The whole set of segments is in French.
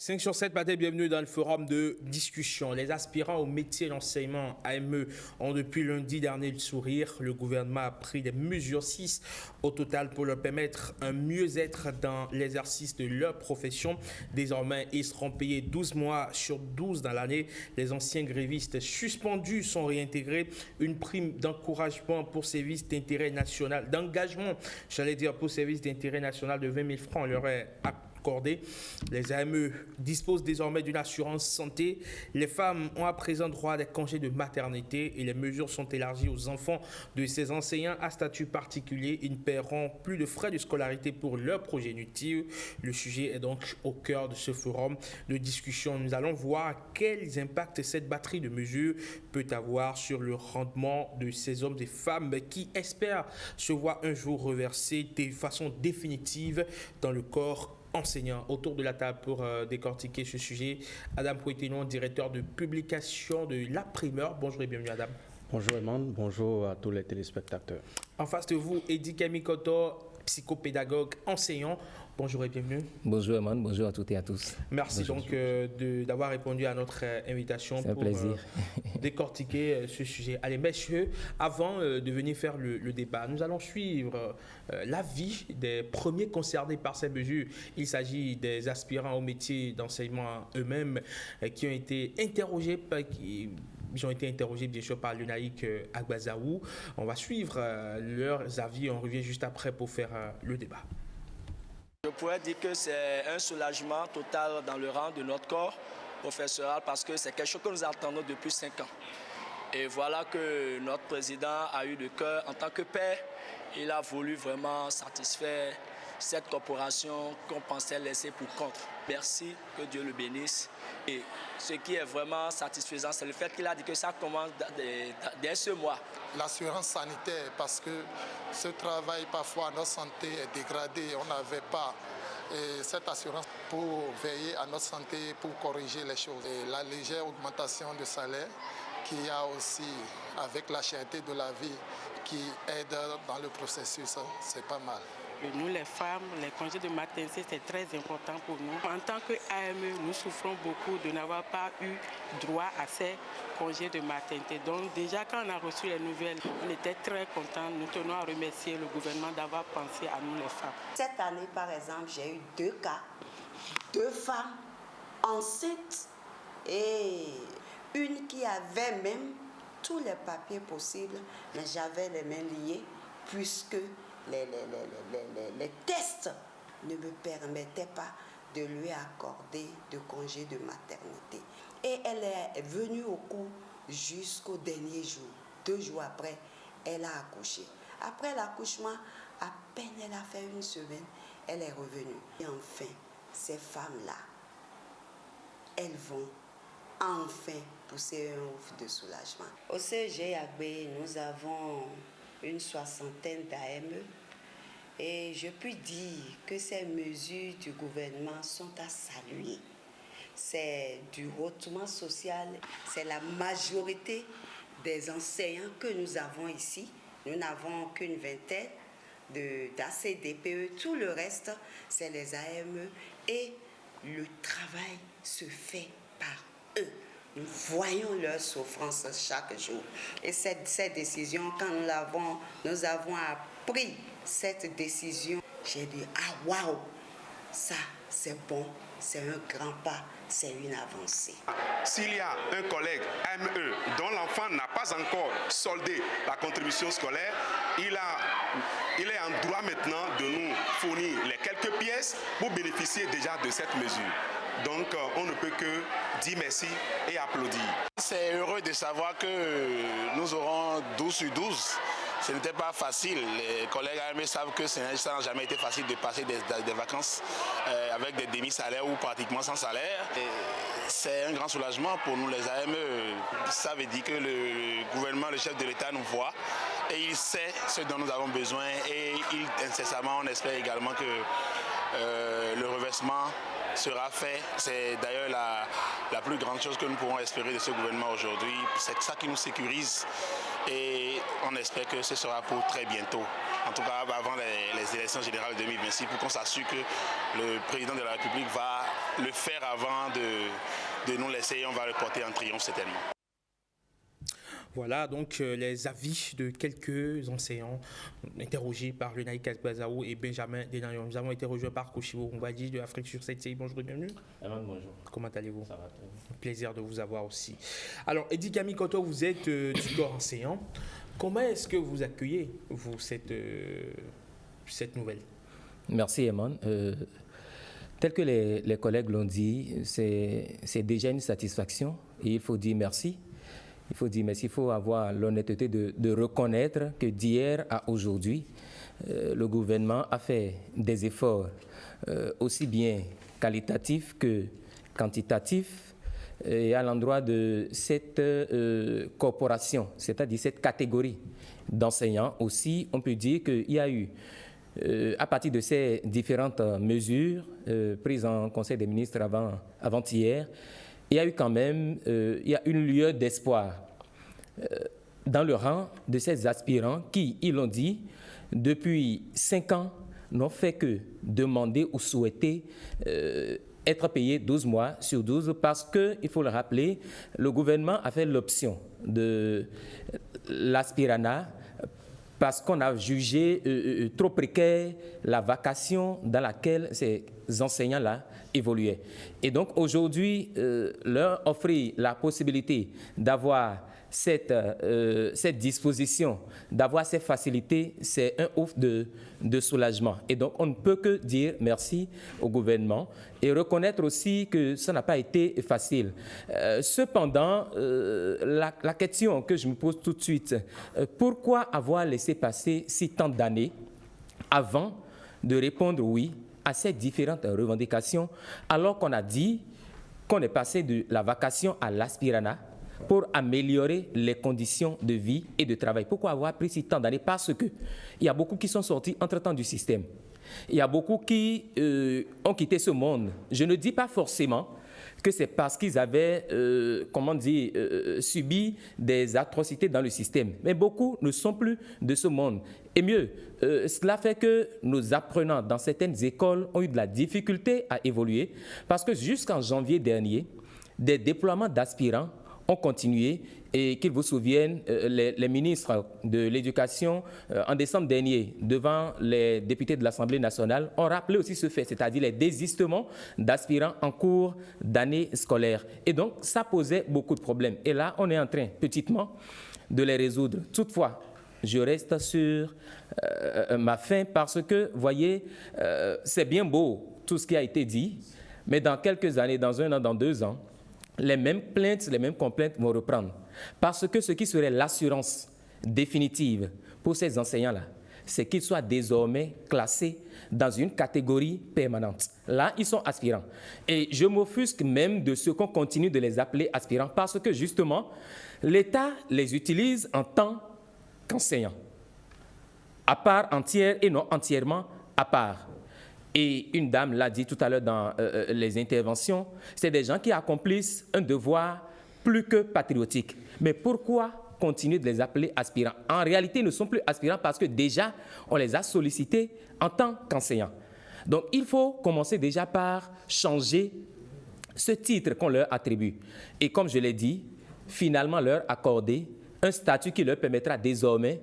5 sur 7 matin, bienvenue dans le forum de discussion. Les aspirants au métier d'enseignement AME ont depuis lundi dernier le sourire. Le gouvernement a pris des mesures 6 au total pour leur permettre un mieux-être dans l'exercice de leur profession. Désormais, ils seront payés 12 mois sur 12 dans l'année. Les anciens grévistes suspendus sont réintégrés. Une prime d'encouragement pour service d'intérêt national, d'engagement, pour service d'intérêt national de 20 000 francs leur est accordé. Les AME disposent désormais d'une assurance santé. Les femmes ont à présent droit à des congés de maternité et les mesures sont élargies aux enfants de ces enseignants à statut particulier. Ils ne paieront plus de frais de scolarité pour leur progéniture. Le sujet est donc au cœur de ce forum de discussion. Nous allons voir quels impacts cette batterie de mesures peut avoir sur le rendement de ces hommes et femmes qui espèrent se voir un jour reversés de façon définitive dans le corps enseignant. Autour de la table pour décortiquer ce sujet, Adam Pouetenon, directeur de publication de La Primeur. Bonjour et bienvenue Adam. Bonjour Eman, bonjour à tous les téléspectateurs. En face de vous, Eddy Kemikoto, psychopédagogue, enseignant. Bonjour et bienvenue. Bonjour Eman, bonjour à toutes et à tous. Merci bonjour. Donc d'avoir répondu à notre invitation pour décortiquer ce sujet. Allez messieurs, avant de venir faire le débat, nous allons suivre l'avis des premiers concernés par ces mesures. Il s'agit des aspirants au métier d'enseignement eux-mêmes qui ont été interrogés Ils ont été interrogés bien sûr par l'UNAIC Agbazaou. On va suivre leurs avis. On revient juste après pour faire le débat. Je pourrais dire que c'est un soulagement total dans le rang de notre corps professoral parce que c'est quelque chose que nous attendons depuis 5 ans. Et voilà que notre président a eu le cœur, en tant que père, il a voulu vraiment satisfaire cette corporation qu'on pensait laisser pour compte. Merci, que Dieu le bénisse. Et ce qui est vraiment satisfaisant, c'est le fait qu'il a dit que ça commence dès ce mois. L'assurance sanitaire, parce que ce travail, parfois, notre santé est dégradée. On n'avait pas cette assurance pour veiller à notre santé, pour corriger les choses. Et la légère augmentation de salaire qu'il y a aussi avec la cherté de la vie qui aide dans le processus, c'est pas mal. Nous, les femmes, les congés de maternité, c'est très important pour nous. En tant qu'AME, nous souffrons beaucoup de n'avoir pas eu droit à ces congés de maternité. Donc déjà, quand on a reçu les nouvelles, on était très contents. Nous tenons à remercier le gouvernement d'avoir pensé à nous, les femmes. Cette année, par exemple, j'ai eu 2 cas, 2 femmes enceintes et une qui avait même tous les papiers possibles, mais j'avais les mains liées puisque les tests ne me permettaient pas de lui accorder de congé de maternité. Et elle est venue au cours jusqu'au dernier jour. 2 jours après, elle a accouché. Après l'accouchement, à peine elle a fait 1 semaine, elle est revenue. Et enfin, ces femmes-là, elles vont enfin pousser un ouf de soulagement. Au CEG Agbé, nous avons une 60aine d'AME et je puis dire que ces mesures du gouvernement sont à saluer. C'est du hautement social, c'est la majorité des enseignants que nous avons ici. Nous n'avons qu'une vingtaine d'ACDPE, tout le reste c'est les AME et le travail se fait par eux. Nous voyons leur souffrance chaque jour. Et cette décision, quand nous avons appris cette décision, j'ai dit, ah waouh, ça c'est bon, c'est un grand pas, c'est une avancée. S'il y a un collègue AME dont l'enfant n'a pas encore soldé la contribution scolaire, il est en droit maintenant de nous fournir les quelques pièces pour bénéficier déjà de cette mesure. Donc on ne peut que dire merci et applaudir. C'est heureux de savoir que nous aurons 12 sur 12. Ce n'était pas facile. Les collègues AME savent que ça n'a jamais été facile de passer des vacances avec des demi-salaires ou pratiquement sans salaire. C'est un grand soulagement pour nous les AME. Ça veut dire que le gouvernement, le chef de l'État nous voit et il sait ce dont nous avons besoin et incessamment on espère également que le reversement sera fait. C'est d'ailleurs la plus grande chose que nous pourrons espérer de ce gouvernement aujourd'hui. C'est ça qui nous sécurise et on espère que ce sera pour très bientôt. En tout cas avant les élections générales de 2026 pour qu'on s'assure que le président de la République va le faire avant de nous laisser et on va le porter en triomphe certainement. Voilà donc les avis de quelques enseignants interrogés par le Naïk Bazaou et Benjamin Denayon. Nous avons été rejoints par Koshibo Ngwadi de Afrique sur 7 CI. Bonjour et bienvenue. Bonjour. Comment allez-vous? Ça va très bien. Plaisir de vous avoir aussi. Alors, Eddy Kamikoto, vous êtes du corps enseignant. Comment est-ce que vous accueillez, vous, cette nouvelle? Merci, Eman. Tel que les collègues l'ont dit, c'est déjà une satisfaction et il faut dire merci. Il faut dire merci, il faut avoir l'honnêteté de reconnaître que d'hier à aujourd'hui, le gouvernement a fait des efforts aussi bien qualitatifs que quantitatifs et à l'endroit de cette corporation, c'est-à-dire cette catégorie d'enseignants aussi. On peut dire qu'il y a eu, à partir de ces différentes mesures prises en Conseil des ministres avant-hier, il y a eu quand même il y a une lueur d'espoir dans le rang de ces aspirants qui, ils l'ont dit, depuis 5 ans, n'ont fait que demander ou souhaiter être payés 12 mois sur 12 parce que, il faut le rappeler, le gouvernement a fait l'option de l'aspiranat parce qu'on a jugé trop précaire la vacation dans laquelle ces enseignants-là évoluaient. Et donc aujourd'hui, leur offrir la possibilité d'avoir cette disposition, d'avoir ces facilités, c'est un ouf de soulagement. Et donc on ne peut que dire merci au gouvernement et reconnaître aussi que ça n'a pas été facile. Cependant, la question que je me pose tout de suite, pourquoi avoir laissé passer si tant d'années avant de répondre oui à ces différentes revendications, alors qu'on a dit qu'on est passé de la vacation à l'aspiranat pour améliorer les conditions de vie et de travail. Pourquoi avoir pris si tant d'années? Parce qu'il y a beaucoup qui sont sortis entre-temps du système. Il y a beaucoup qui ont quitté ce monde. Je ne dis pas forcément que c'est parce qu'ils avaient, subi des atrocités dans le système. Mais beaucoup ne sont plus de ce monde. Et mieux, cela fait que nos apprenants dans certaines écoles ont eu de la difficulté à évoluer parce que jusqu'en janvier dernier, des déploiements d'aspirants ont continué et qu'ils vous souviennent, les ministres de l'Éducation, en décembre dernier, devant les députés de l'Assemblée nationale, ont rappelé aussi ce fait, c'est-à-dire les désistements d'aspirants en cours d'année scolaire. Et donc, ça posait beaucoup de problèmes. Et là, on est en train, petitement, de les résoudre. Toutefois, je reste sur ma faim parce que, voyez, c'est bien beau tout ce qui a été dit, mais dans quelques années, dans 1 an, dans 2 ans, les mêmes plaintes, les mêmes complaintes vont reprendre. Parce que ce qui serait l'assurance définitive pour ces enseignants-là, c'est qu'ils soient désormais classés dans une catégorie permanente. Là, ils sont aspirants. Et je m'offusque même de ce qu'on continue de les appeler aspirants parce que justement, l'État les utilise en tant qu'enseignants, à part entière et non entièrement à part. Et une dame l'a dit tout à l'heure dans les interventions, c'est des gens qui accomplissent un devoir plus que patriotique. Mais pourquoi continuer de les appeler aspirants? En réalité, ils ne sont plus aspirants parce que déjà, on les a sollicités en tant qu'enseignants. Donc, il faut commencer déjà par changer ce titre qu'on leur attribue. Et comme je l'ai dit, finalement leur accorder un statut qui leur permettra désormais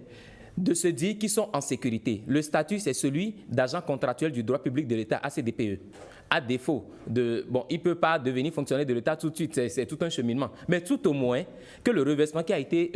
de se dire qu'ils sont en sécurité. Le statut, c'est celui d'agent contractuel du droit public de l'État, ACDPE. À défaut de... Bon, il ne peut pas devenir fonctionnaire de l'État tout de suite, c'est tout un cheminement. Mais tout au moins, que le reversement qui a été,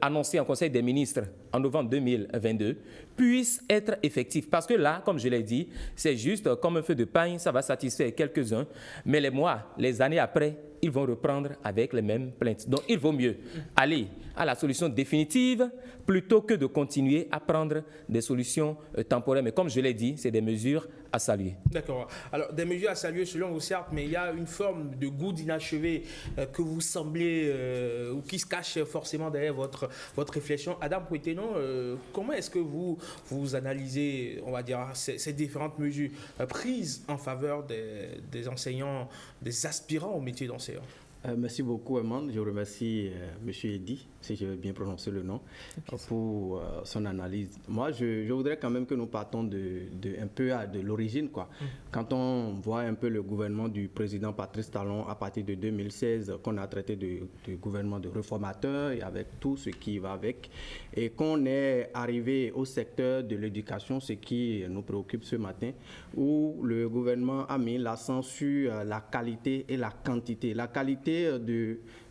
annoncé en Conseil des ministres en novembre 2022 puisse être effectif. Parce que là, comme je l'ai dit, c'est juste comme un feu de paille, ça va satisfaire quelques-uns. Mais les mois, les années après, ils vont reprendre avec les mêmes plaintes. Donc, il vaut mieux aller à la solution définitive plutôt que de continuer à prendre des solutions temporaires. Mais comme je l'ai dit, c'est des mesures à saluer. D'accord. Alors, des mesures à saluer selon vous, certes, mais il y a une forme de goût d'inachevé que vous semblez, ou qui se cache forcément derrière votre réflexion. Adam Pouettenon, comment est-ce que vous analysez, on va dire, ces différentes mesures prises en faveur des enseignants, des aspirants au métier d'enseignant? Merci beaucoup, Eman. Je remercie M. Eddy, si je vais bien prononcer le nom, pour son analyse. Moi, je voudrais quand même que nous partons un peu de l'origine, quoi. Quand on voit un peu le gouvernement du président Patrice Talon à partir de 2016, qu'on a traité de gouvernement de réformateur et avec tout ce qui va avec, et qu'on est arrivé au secteur de l'éducation, ce qui nous préoccupe ce matin, où le gouvernement a mis l'accent sur la qualité et la quantité. La qualité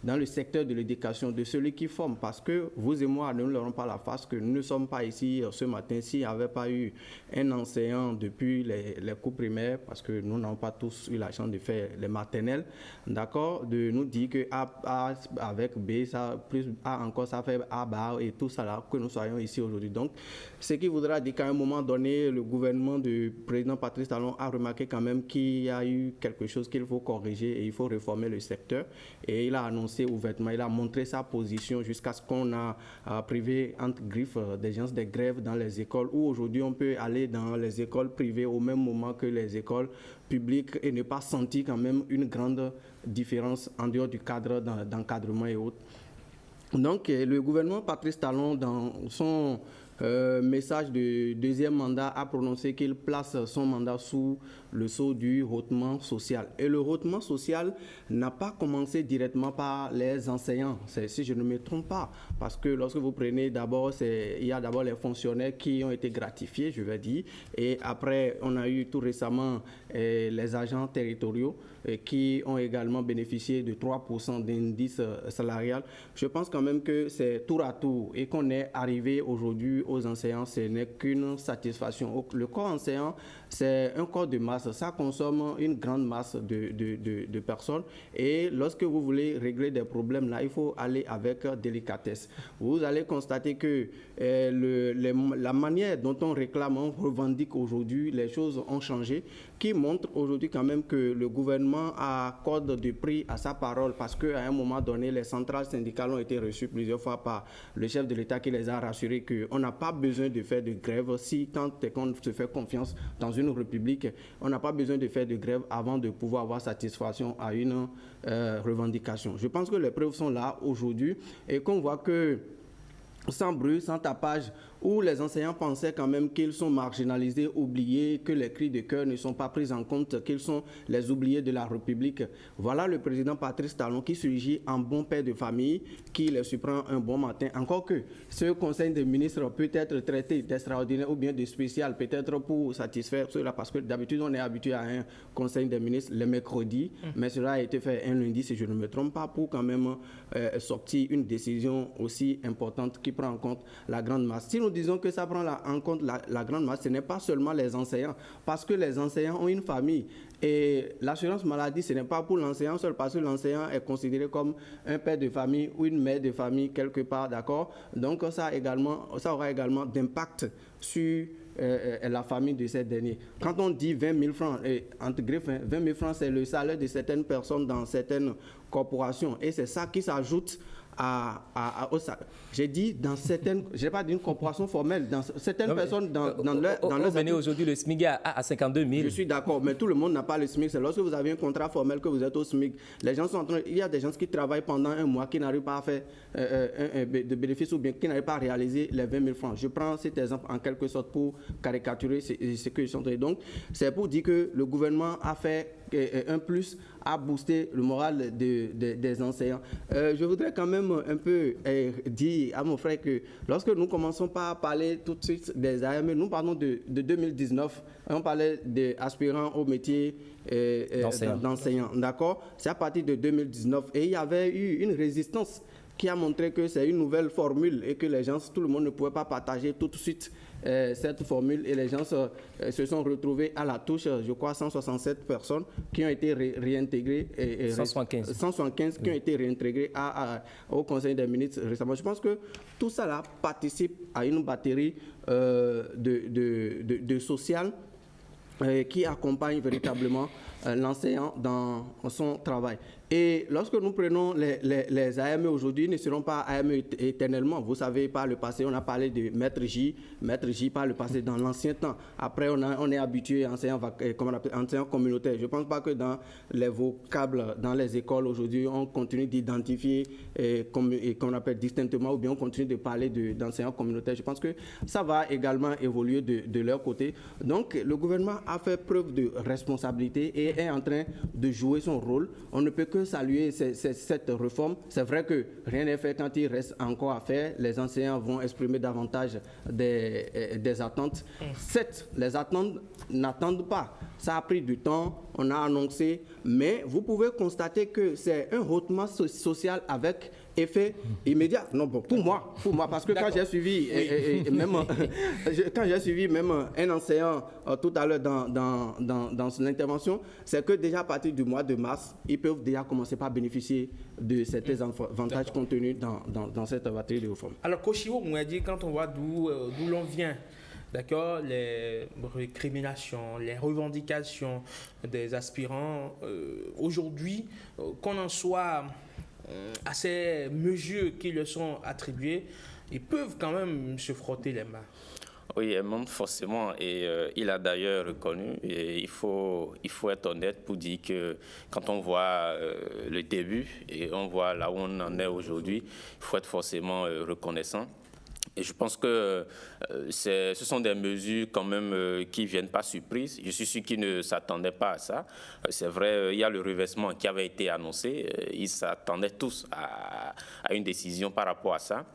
dans le secteur de l'éducation, de celui qui forme, parce que vous et moi, nous ne l'aurons pas la face que nous ne sommes pas ici ce matin s'il n'y avait pas eu un enseignant depuis les cours primaires, parce que nous n'avons pas tous eu la chance de faire les maternelles, d'accord, de nous dire que A avec B, ça, plus A encore, ça fait A bar et tout ça là, que nous soyons ici aujourd'hui. Donc, ce qui voudra dire qu'à un moment donné, le gouvernement du président Patrice Talon a remarqué quand même qu'il y a eu quelque chose qu'il faut corriger et il faut réformer le secteur. Et il a annoncé ouvertement, il a montré sa position jusqu'à ce qu'on a privé entre griffes des gens des grèves dans les écoles, où aujourd'hui on peut aller dans les écoles privées au même moment que les écoles publiques et ne pas sentir quand même une grande différence en dehors du cadre d'encadrement et autres. Donc le gouvernement Patrice Talon, dans son message de deuxième mandat, a prononcé qu'il place son mandat sous le sceau du hautement social. Et le hautement social n'a pas commencé directement par les enseignants, si je ne me trompe pas, parce que lorsque vous prenez d'abord, il y a d'abord les fonctionnaires qui ont été gratifiés, je vais dire, et après on a eu tout récemment les agents territoriaux qui ont également bénéficié de 3% d'indice salarial. Je pense quand même que c'est tour à tour et qu'on est arrivé aujourd'hui aux enseignants, ce n'est qu'une satisfaction. Le corps enseignant, c'est un corps de masse, ça consomme une grande masse de personnes, et lorsque vous voulez régler des problèmes là, il faut aller avec délicatesse. Vous allez constater que la manière dont on réclame, on revendique aujourd'hui, les choses ont changé, qui montre aujourd'hui quand même que le gouvernement accorde du prix à sa parole, parce qu'à un moment donné, les centrales syndicales ont été reçues plusieurs fois par le chef de l'État qui les a rassurés qu'on n'a pas besoin de faire de grève si tant qu'on se fait confiance dans une république. On n'a pas besoin de faire de grève avant de pouvoir avoir satisfaction à une revendication. Je pense que les preuves sont là aujourd'hui et qu'on voit que sans bruit, sans tapage, où les enseignants pensaient quand même qu'ils sont marginalisés, oubliés, que les cris de cœur ne sont pas pris en compte, qu'ils sont les oubliés de la République. Voilà le président Patrice Talon qui surgit en bon père de famille, qui les surprend un bon matin. Encore que ce conseil des ministres peut être traité d'extraordinaire ou bien de spécial, peut-être pour satisfaire cela, parce que d'habitude on est habitué à un conseil des ministres le mercredi, mais cela a été fait un lundi, si je ne me trompe pas, pour quand même sortir une décision aussi importante qui prend en compte la grande masse. Si nous disons que ça prend en compte la grande masse, ce n'est pas seulement les enseignants, parce que les enseignants ont une famille. Et l'assurance maladie, ce n'est pas pour l'enseignant seul, parce que l'enseignant est considéré comme un père de famille ou une mère de famille quelque part, d'accord? Donc ça aura également d'impact sur la famille de ces derniers. Quand on dit 20 000 francs, entre griffes, 20 000 francs, c'est le salaire de certaines personnes dans certaines corporations. Et c'est ça qui s'ajoute au salaire. J'ai dit dans certaines, je n'ai pas dit une corporation formelle, dans certaines personnes dans leur venez aujourd'hui, le SMIC à 52 000. Je suis d'accord, mais tout le monde n'a pas le SMIC. C'est lorsque vous avez un contrat formel que vous êtes au SMIC. Les gens sont il y a des gens qui travaillent pendant un mois qui n'arrivent pas à faire de bénéfices ou bien qui n'arrivent pas à réaliser les 20 000 francs. Je prends cet exemple en quelque sorte pour caricaturer ce que je suis en train de dire. Donc, c'est pour dire que le gouvernement a fait un plus à booster le moral des enseignants. Je voudrais quand même un peu dire à mon frère que lorsque nous commençons par parler tout de suite des AME, nous parlons de 2019, on parlait des aspirants au métier d'enseignant. D'accord? C'est à partir de 2019 et il y avait eu une résistance qui a montré que c'est une nouvelle formule et que les gens, tout le monde ne pouvait pas partager tout de suite cette formule et les gens se sont retrouvés à la touche, je crois 167 personnes qui ont été réintégrées, 175 qui ont été réintégrées au Conseil des ministres récemment. Je pense que tout ça là participe à une batterie de social qui accompagne véritablement l'enseignant dans son travail. Et lorsque nous prenons les AME aujourd'hui, ils ne seront pas AME éternellement. Vous savez, par le passé, on a parlé de Maître J par le passé, dans l'ancien temps. Après, on est habitué à enseignants communautaires. Je ne pense pas que dans les vocables, dans les écoles aujourd'hui, on continue d'identifier qu'on appelle distinctement, ou bien on continue de parler d'enseignants communautaires. Je pense que ça va également évoluer de leur côté. Donc, le gouvernement a fait preuve de responsabilité et est en train de jouer son rôle. On ne peut que saluer cette réforme. C'est vrai que rien n'est fait quand il reste encore à faire. Les enseignants vont exprimer davantage des attentes. Certes, les attentes n'attendent pas. Ça a pris du temps, on a annoncé, mais vous pouvez constater que c'est un hautement social avec effet immédiat. Non, bon, pour moi, parce que quand j'ai suivi, quand j'ai suivi même un enseignant tout à l'heure dans son intervention, c'est que déjà à partir du mois de mars, ils peuvent déjà commencer par bénéficier de certains avantages contenus dans cette batterie de réforme. Alors, Kochiwo, on a dit, quand on voit d'où l'on vient, d'accord, les récriminations, les revendications des aspirants, aujourd'hui, qu'on en soit à ces mesures qui leur sont attribuées, ils peuvent quand même se frotter les mains. Oui, elle monte forcément, et il a d'ailleurs reconnu, et il faut être honnête pour dire que quand on voit le début et on voit là où on en est aujourd'hui, il faut être forcément reconnaissant. Et je pense que ce sont des mesures quand même qui ne viennent pas surprise. Je suis sûr qu'ils ne s'attendaient pas à ça. C'est vrai, il y a le reversement qui avait été annoncé. Ils s'attendaient tous à une décision par rapport à ça.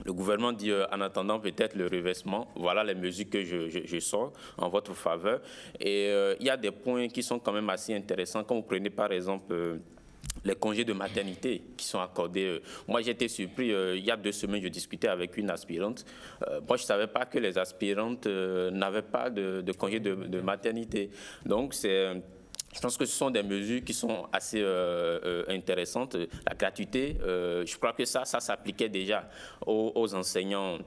Le gouvernement dit, en attendant peut-être le reversement, voilà les mesures que je sors en votre faveur. Et il y a des points qui sont quand même assez intéressants. Quand vous prenez par exemple les congés de maternité qui sont accordés. Moi, j'étais surpris. Il y a 2 semaines, je discutais avec une aspirante. Moi, je ne savais pas que les aspirantes n'avaient pas de congés de maternité. Donc, je pense que ce sont des mesures qui sont assez intéressantes. La gratuité, je crois que ça s'appliquait déjà aux enseignants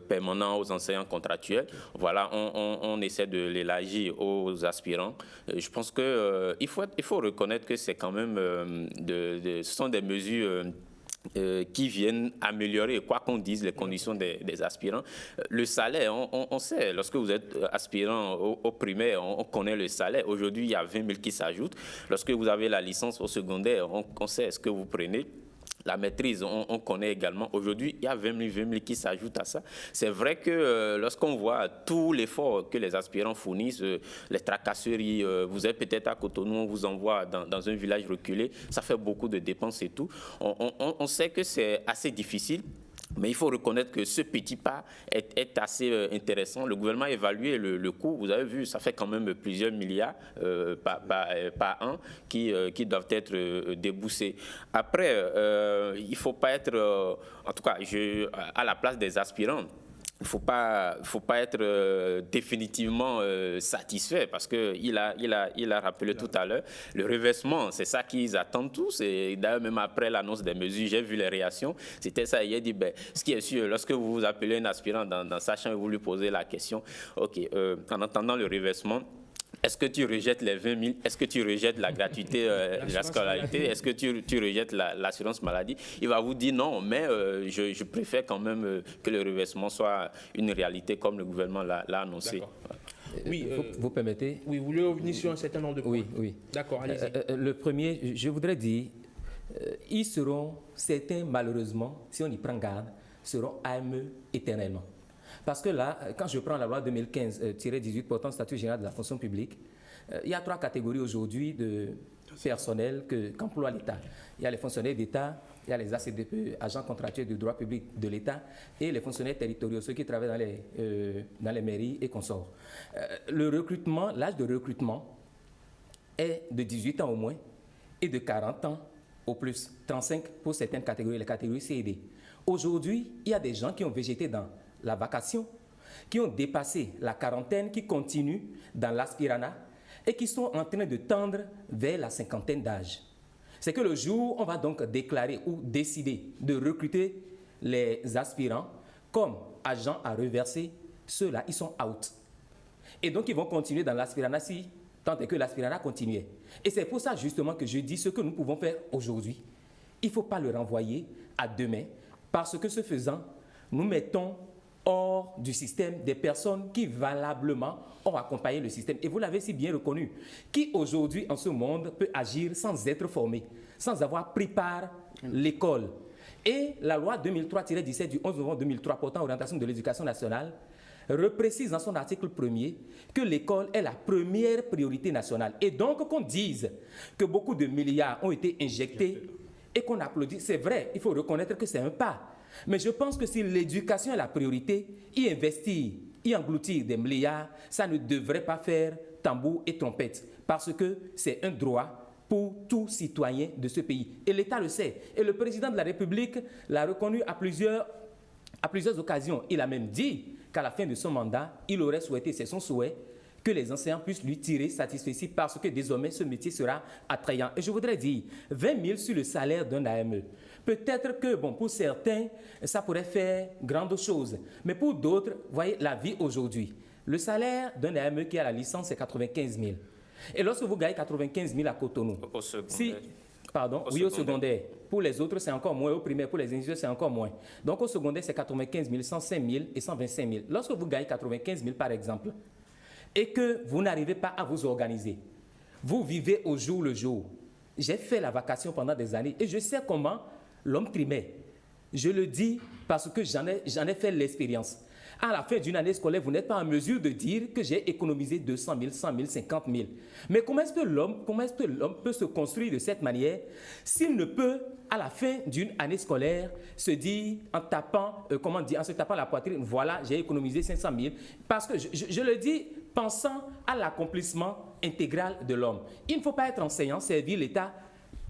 permanents, aux enseignants contractuels. Voilà, on essaie de l'élargir aux aspirants. Je pense qu'il faut reconnaître que c'est quand même ce sont des mesures qui viennent améliorer, quoi qu'on dise, les conditions des aspirants. Le salaire, on sait, lorsque vous êtes aspirant au primaire, on connaît le salaire. Aujourd'hui, il y a 20 000 qui s'ajoutent. Lorsque vous avez la licence au secondaire, on sait ce que vous prenez. La maîtrise, on connaît également. Aujourd'hui, il y a 20 000 qui s'ajoutent à ça. C'est vrai que lorsqu'on voit tout l'effort que les aspirants fournissent, les tracasseries, vous êtes peut-être à Cotonou, on vous envoie dans un village reculé, ça fait beaucoup de dépenses et tout. On sait que c'est assez difficile. Mais il faut reconnaître que ce petit pas est assez intéressant. Le gouvernement a évalué le coût. Vous avez vu, ça fait quand même plusieurs milliards par an qui doivent être déboursés. Après, il ne faut pas être, en tout cas, à la place des aspirants, il ne faut pas être définitivement satisfait parce qu'il a rappelé tout à l'heure, le reversement, c'est ça qu'ils attendent tous. Et d'ailleurs, même après l'annonce des mesures, j'ai vu les réactions. C'était ça, il a dit, ce qui est sûr, lorsque vous vous appelez un aspirant dans sa chambre et vous lui posez la question, OK, en attendant le reversement, est-ce que tu rejettes les 20 000? Est-ce que tu rejettes la gratuité de la scolarité? Est-ce que tu rejettes l'assurance maladie? Il va vous dire non, mais je préfère quand même que le reversement soit une réalité comme le gouvernement l'a annoncé. Oui, vous permettez? Oui, vous voulez revenir sur un certain nombre de points? Oui. D'accord, allez-y. Le premier, je voudrais dire, ils seront, certains malheureusement, si on y prend garde, seront AME éternellement. Parce que là, quand je prends la loi 2015-18 portant statut général de la fonction publique, il y a 3 catégories aujourd'hui de personnel qu'emploie l'État. Il y a les fonctionnaires d'État, il y a les ACDP, agents contractuels de droit public de l'État, et les fonctionnaires territoriaux, ceux qui travaillent dans les mairies et consorts. Le recrutement, l'âge de recrutement est de 18 ans au moins et de 40 ans au plus, 35 pour certaines catégories, les catégories C et D. Aujourd'hui, il y a des gens qui ont végété dans la vacation, qui ont dépassé la quarantaine, qui continuent dans l'aspiranat et qui sont en train de tendre vers la cinquantaine d'âge. C'est que le jour où on va donc déclarer ou décider de recruter les aspirants comme agents à reverser, ceux-là, ils sont out. Et donc, ils vont continuer dans l'aspiranat si tant est que l'aspirant continuait. Et c'est pour ça justement que je dis ce que nous pouvons faire aujourd'hui. Il ne faut pas le renvoyer à demain, parce que ce faisant, nous mettons hors du système des personnes qui valablement ont accompagné le système. Et vous l'avez si bien reconnu. Qui aujourd'hui en ce monde peut agir sans être formé, sans avoir pris part l'école? Et la loi 2003-17 du 11 novembre 2003 portant orientation de l'éducation nationale reprécise dans son article 1er que l'école est la première priorité nationale. Et donc qu'on dise que beaucoup de milliards ont été injectés et qu'on applaudit, c'est vrai, il faut reconnaître que c'est un pas. Mais je pense que si l'éducation est la priorité, y investir, y engloutir des milliards, ça ne devrait pas faire tambour et trompette, parce que c'est un droit pour tout citoyen de ce pays. Et l'État le sait. Et le président de la République l'a reconnu à plusieurs occasions. Il a même dit qu'à la fin de son mandat, il aurait souhaité, c'est son souhait, que les enseignants puissent lui tirer satisfecit parce que désormais ce métier sera attrayant. Et je voudrais dire, 20 000 sur le salaire d'un AME. Peut-être que, bon, pour certains, ça pourrait faire grande chose. Mais pour d'autres, voyez, la vie aujourd'hui. Le salaire d'un AME qui a la licence, c'est 95 000. Et lorsque vous gagnez 95 000 à Cotonou, au secondaire. Au secondaire. Pour les autres, c'est encore moins. Au primaire, pour les ingénieurs, c'est encore moins. Donc, au secondaire, c'est 95 000, 105 000 et 125 000. Lorsque vous gagnez 95 000, par exemple, et que vous n'arrivez pas à vous organiser, vous vivez au jour le jour. J'ai fait la vacation pendant des années et je sais comment l'homme trimait. Je le dis parce que j'en ai fait l'expérience. À la fin d'une année scolaire, vous n'êtes pas en mesure de dire que j'ai économisé 200 000, 100 000, 50 000. Mais comment est-ce que l'homme peut se construire de cette manière s'il ne peut, à la fin d'une année scolaire, se dire en se tapant la poitrine, voilà, j'ai économisé 500 000. Parce que je le dis pensant à l'accomplissement intégral de l'homme. Il ne faut pas être enseignant, servir l'État,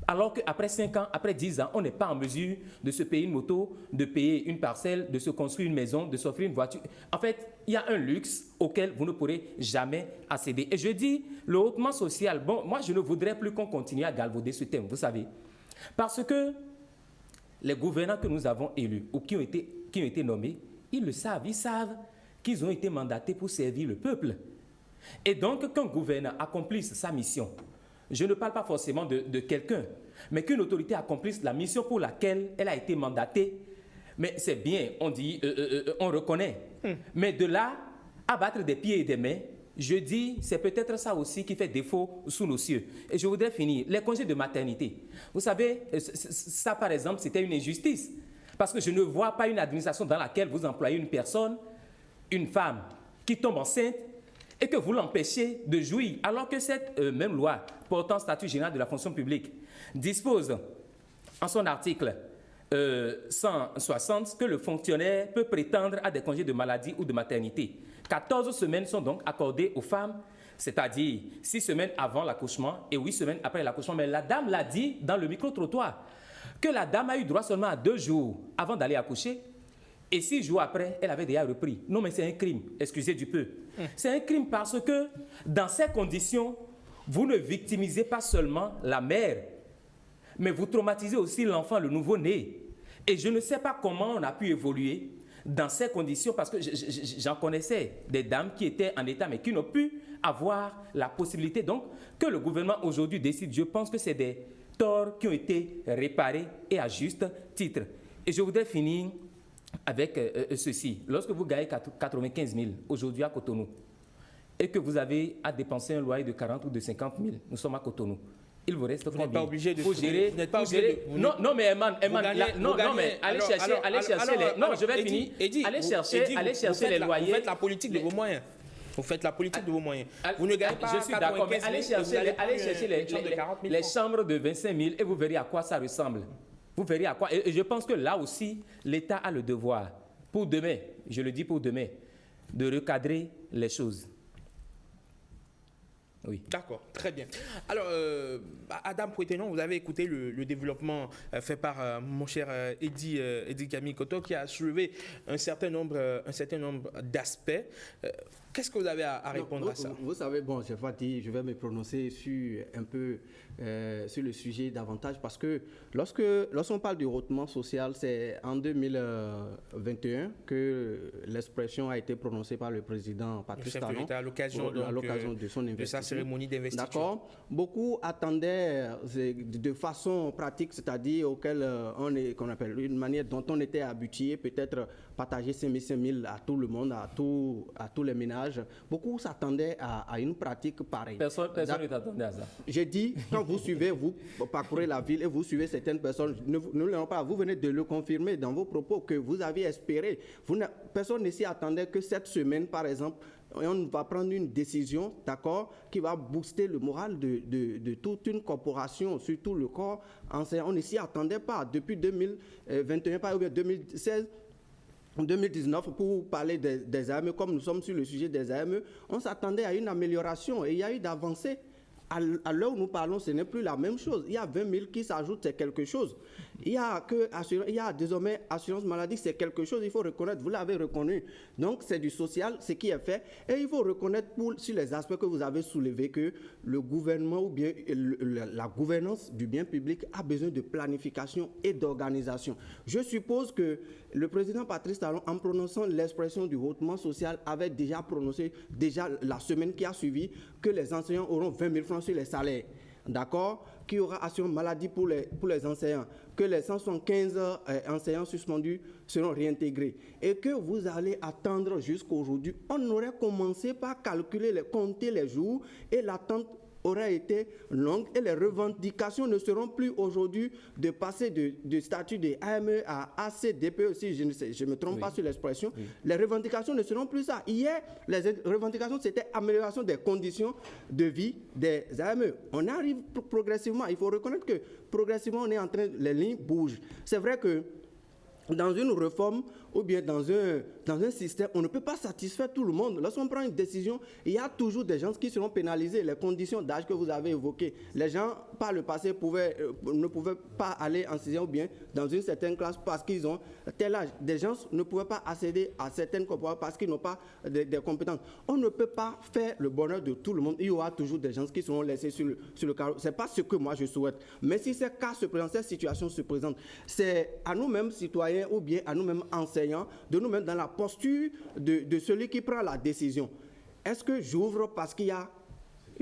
alors qu'après 5 ans, après 10 ans, on n'est pas en mesure de se payer une moto, de payer une parcelle, de se construire une maison, de s'offrir une voiture. En fait, il y a un luxe auquel vous ne pourrez jamais accéder. Et je dis, le hautement social, bon, moi je ne voudrais plus qu'on continue à galvauder ce thème, vous savez. Parce que les gouvernants que nous avons élus ou qui ont été nommés, ils le savent, ils savent qu'ils ont été mandatés pour servir le peuple. Et donc, qu'un gouverneur accomplisse sa mission, je ne parle pas forcément de quelqu'un, mais qu'une autorité accomplisse la mission pour laquelle elle a été mandatée, mais c'est bien, on dit, on reconnaît. Mais de là, à battre des pieds et des mains, je dis, c'est peut-être ça aussi qui fait défaut sous nos cieux. Et je voudrais finir. Les congés de maternité. Vous savez, ça par exemple, c'était une injustice. Parce que je ne vois pas une administration dans laquelle vous employez une personne, une femme, qui tombe enceinte, et que vous l'empêchez de jouir, alors que cette même loi portant statut général de la fonction publique dispose en son article 160 que le fonctionnaire peut prétendre à des congés de maladie ou de maternité. 14 semaines sont donc accordées aux femmes, c'est-à-dire 6 semaines avant l'accouchement et 8 semaines après l'accouchement. Mais la dame l'a dit dans le micro-trottoir, que la dame a eu droit seulement à 2 jours avant d'aller accoucher. Et 6 jours après, elle avait déjà repris. Non, mais c'est un crime, excusez du peu. C'est un crime parce que, dans ces conditions, vous ne victimisez pas seulement la mère, mais vous traumatisez aussi l'enfant, le nouveau-né. Et je ne sais pas comment on a pu évoluer dans ces conditions, parce que j'en connaissais des dames qui étaient en état, mais qui n'ont pu avoir la possibilité. Donc, que le gouvernement aujourd'hui décide, je pense que c'est des torts qui ont été réparés et à juste titre. Et je voudrais finir avec ceci. Lorsque vous gagnez 95 000 aujourd'hui à Cotonou et que vous avez à dépenser un loyer de 40 ou de 50 000, nous sommes à Cotonou, il vous reste combien? Vous n'êtes pas obligé de... Vous n'êtes pas obligé de... Non, mais Eman, allez chercher les... Non, je vais finir. Allez chercher les loyers. Vous faites la politique de vos moyens. Vous faites la politique de vos moyens. Vous ne gagnez pas 95 000. Allez chercher les chambres de 25 000 et vous verrez à quoi ça ressemble. Vous verrez à quoi. Et je pense que là aussi, l'État a le devoir, pour demain, je le dis pour demain, de recadrer les choses. Oui. D'accord, très bien. Alors, Adam Pouettenon, vous avez écouté le développement fait par mon cher Eddy Camille Koto, qui a soulevé un certain nombre d'aspects. Qu'est-ce que vous avez à répondre à ça? Vous savez, bon, je vais me prononcer sur un peu sur le sujet davantage parce que lorsqu'on parle du rehaussement social, c'est en 2021 que l'expression a été prononcée par le président Patrice Talon à l'occasion de son investiture. De sa cérémonie d'investiture. D'accord. Beaucoup attendaient de façon pratique, c'est-à-dire qu'on appelle une manière dont on était habitué, peut-être partager 5 000 à tout le monde, à tous les ménages. Beaucoup s'attendaient à une pratique pareille. Personne ne t'attendait à ça. J'ai dit, quand vous parcourez la ville et vous suivez certaines personnes, ne l'ayons pas, vous venez de le confirmer dans vos propos que vous aviez espéré. Personne ne s'y attendait que cette semaine, par exemple, on va prendre une décision, d'accord, qui va booster le moral de toute une corporation, surtout le corps enseignant. On ne s'y attendait pas. Depuis 2021, par exemple 2016, en 2019, pour parler des AME, comme nous sommes sur le sujet des AME, on s'attendait à une amélioration et il y a eu d'avancées. À l'heure où nous parlons, ce n'est plus la même chose. Il y a 20 000 qui s'ajoutent, c'est quelque chose. Il y a désormais assurance maladie, c'est quelque chose, il faut reconnaître, vous l'avez reconnu. Donc c'est du social, ce qui est fait. Et il faut reconnaître sur les aspects que vous avez soulevés que le gouvernement ou bien la gouvernance du bien public a besoin de planification et d'organisation. Je suppose que le président Patrice Talon, en prononçant l'expression du rehaussement social, avait déjà prononcé, la semaine qui a suivi, que les enseignants auront 20 000 francs sur les salaires. D'accord? Qu'il y aura assurance maladie pour les enseignants, que les 175 enseignants suspendus seront réintégrés et que vous allez attendre jusqu'aujourd'hui. On aurait commencé par compter les jours et l'attente aurait été longue et les revendications ne seront plus aujourd'hui de passer de statut de AME à ACDPE, si je ne me trompe pas sur l'expression. Oui. Les revendications ne seront plus ça. Hier, les revendications, c'était amélioration des conditions de vie des AME. On arrive progressivement. Il faut reconnaître que progressivement, les lignes bougent. C'est vrai que dans une réforme ou bien dans un système, on ne peut pas satisfaire tout le monde. Lorsqu'on prend une décision, il y a toujours des gens qui seront pénalisés. Les conditions d'âge que vous avez évoquées. Les gens, par le passé, ne pouvaient pas aller en sixième ou bien dans une certaine classe parce qu'ils ont tel âge. Des gens ne pouvaient pas accéder à certaines corporations parce qu'ils n'ont pas des compétences. On ne peut pas faire le bonheur de tout le monde. Il y aura toujours des gens qui seront laissés sur le carreau. Ce n'est pas ce que moi je souhaite. Mais si ces cas se présentent, cette situation se présente, c'est à nous-mêmes, citoyens, ou bien à nous-mêmes enseignants, de nous mettre dans la posture de celui qui prend la décision. Est-ce que j'ouvre parce qu'il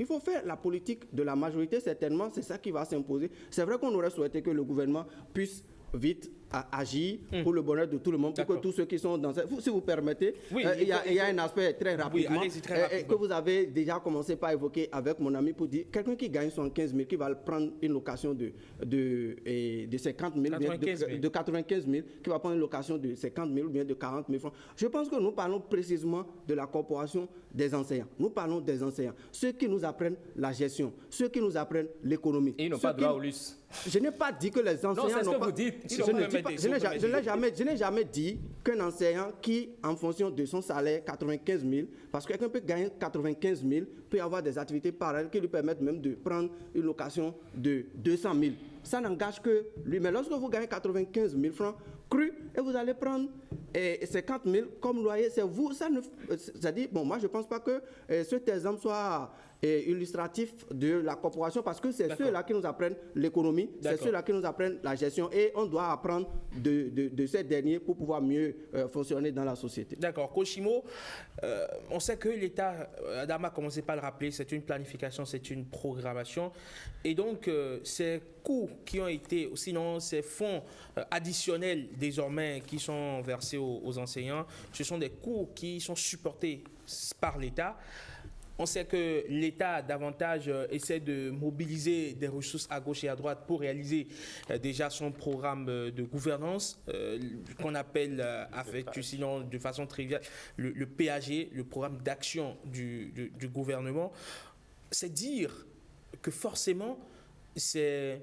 faut faire la politique de la majorité, certainement, c'est ça qui va s'imposer. C'est vrai qu'on aurait souhaité que le gouvernement puisse vite agir pour le bonheur de tout le monde, pour que tous ceux qui sont dans cette... Si vous permettez, il y a un aspect très rapidement que vous avez déjà commencé par évoquer avec mon ami pour dire quelqu'un qui gagne 75 000, qui va prendre une location de 50 000, de 95 000, qui va prendre une location de 50 000 ou bien de 40 000 francs. Je pense que nous parlons précisément de la corporation des enseignants. Nous parlons des enseignants. Ceux qui nous apprennent la gestion, ceux qui nous apprennent l'économie. Ils n'ont pas droit au luxe. Je n'ai pas dit que les enseignants n'ont pas... Vous dites. Je n'ai jamais dit qu'un enseignant qui, en fonction de son salaire, 95 000, parce que quelqu'un peut gagner 95 000, peut avoir des activités parallèles qui lui permettent même de prendre une location de 200 000. Ça n'engage que lui. Mais lorsque vous gagnez 95 000 francs crus et vous allez prendre 50 000 comme loyer, c'est vous. C'est-à-dire, bon, moi je ne pense pas que cet exemple soit illustratif de la corporation parce que c'est ceux-là qui nous apprennent l'économie, c'est ceux-là qui nous apprennent la gestion et on doit apprendre de ces derniers pour pouvoir mieux fonctionner dans la société. D'accord. Koshimo, on sait que l'État, Adama a commencé par le rappeler, c'est une planification, c'est une programmation et donc ces coûts qui ont été, sinon ces fonds additionnels désormais qui sont versés aux enseignants, ce sont des coûts qui sont supportés par l'État. On sait que l'État davantage essaie de mobiliser des ressources à gauche et à droite pour réaliser déjà son programme de gouvernance qu'on appelle, sinon de façon triviale, le PAG, le programme d'action du gouvernement. C'est dire que forcément, c'est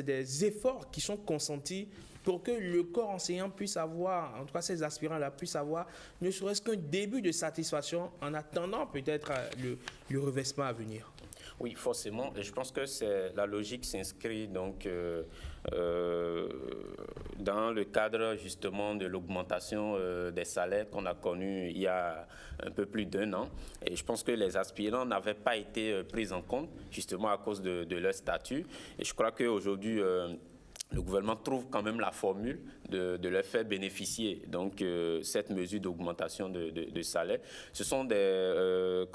des efforts qui sont consentis pour que le corps enseignant puisse avoir, en tout cas ces aspirants-là puissent avoir ne serait-ce qu'un début de satisfaction en attendant peut-être le revêtement à venir. Oui, forcément. Et je pense que la logique s'inscrit donc dans le cadre justement de l'augmentation des salaires qu'on a connue il y a un peu plus d'1 an. Et je pense que les aspirants n'avaient pas été pris en compte justement à cause de leur statut. Et je crois qu'aujourd'hui, le gouvernement trouve quand même la formule de leur faire bénéficier donc cette mesure d'augmentation de salaire. Ce sont des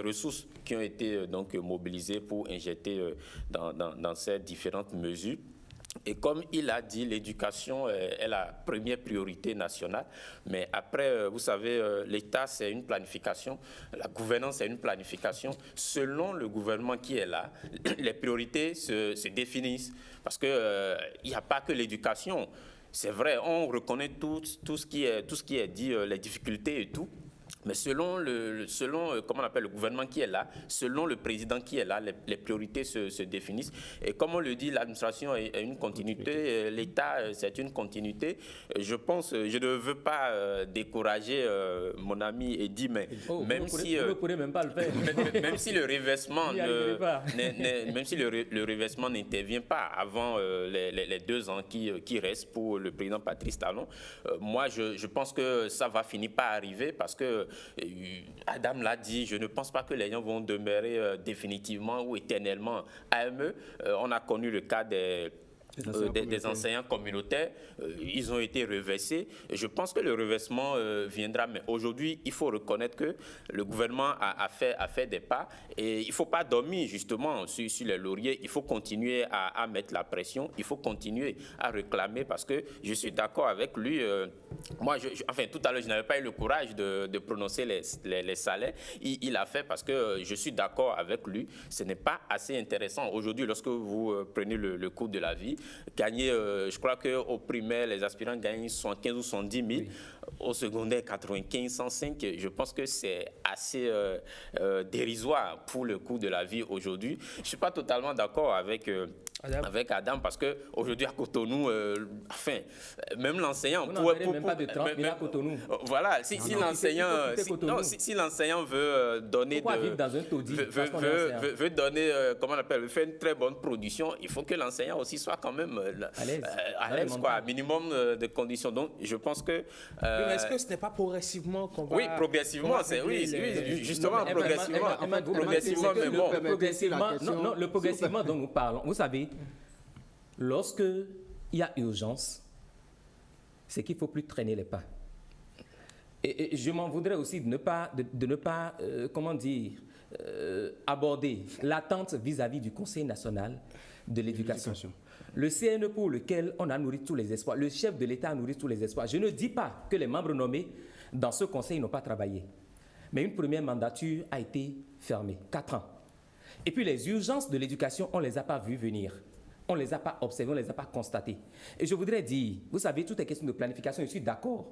ressources qui ont été donc mobilisées pour injecter dans ces différentes mesures. Et comme il a dit, l'éducation est la première priorité nationale. Mais après, vous savez, l'État, c'est une planification. La gouvernance, c'est une planification. Selon le gouvernement qui est là, les priorités se définissent. Parce qu'il n'y a pas que l'éducation. C'est vrai, on reconnaît tout ce qui est dit, les difficultés et tout. Mais selon le gouvernement qui est là, selon le président qui est là, les priorités se définissent. Et comme on le dit, l'administration est une continuité, l'État, c'est une continuité. Je pense, je ne veux pas décourager mon ami Eddy, mais même si le revêtement n'intervient pas avant les 2 ans qui restent pour le président Patrice Talon, moi, je pense que ça va finir par arriver parce que Adam l'a dit, je ne pense pas que les gens vont demeurer définitivement ou éternellement AME. On a connu le cas des enseignants communautaires, ils ont été reversés. Je pense que le reversement viendra, mais aujourd'hui, il faut reconnaître que le gouvernement a fait des pas et il ne faut pas dormir justement sur les lauriers. Il faut continuer à mettre la pression, il faut continuer à réclamer parce que je suis d'accord avec lui. Moi, tout à l'heure, je n'avais pas eu le courage de prononcer les salaires. Il a fait parce que je suis d'accord avec lui. Ce n'est pas assez intéressant. Aujourd'hui, lorsque vous prenez le coût de la vie, gagner, je crois qu'au primaire, les aspirants gagnent 75 ou 110 000. Oui. Au secondaire, 95, 105. Je pense que c'est assez dérisoire pour le coût de la vie aujourd'hui. Je ne suis pas totalement d'accord avec Adam parce qu'aujourd'hui à Cotonou, même l'enseignant... Vous n'en même pas de 30 000 à Cotonou. Voilà, si l'enseignant veut donner... vivre dans un taudis veut donner, veut faire une très bonne production, il faut que l'enseignant aussi soit quand même à l'aise, quoi, minimum de conditions. Donc, je pense que... mais est-ce que ce n'est pas progressivement qu'on va... Oui, progressivement, justement, progressivement, mais bon. Le progressivement dont nous parlons, vous savez, lorsque il y a urgence, c'est qu'il ne faut plus traîner les pas. Et je m'en voudrais aussi de ne pas aborder l'attente vis-à-vis du Conseil national de l'éducation. Le CNE pour lequel on a nourri tous les espoirs, le chef de l'État a nourri tous les espoirs. Je ne dis pas que les membres nommés dans ce conseil n'ont pas travaillé, mais une première mandature a été fermée, 4 ans. Et puis les urgences de l'éducation, on ne les a pas vues venir. On ne les a pas observées, on ne les a pas constatées. Et je voudrais dire, vous savez, toutes les questions de planification, je suis d'accord.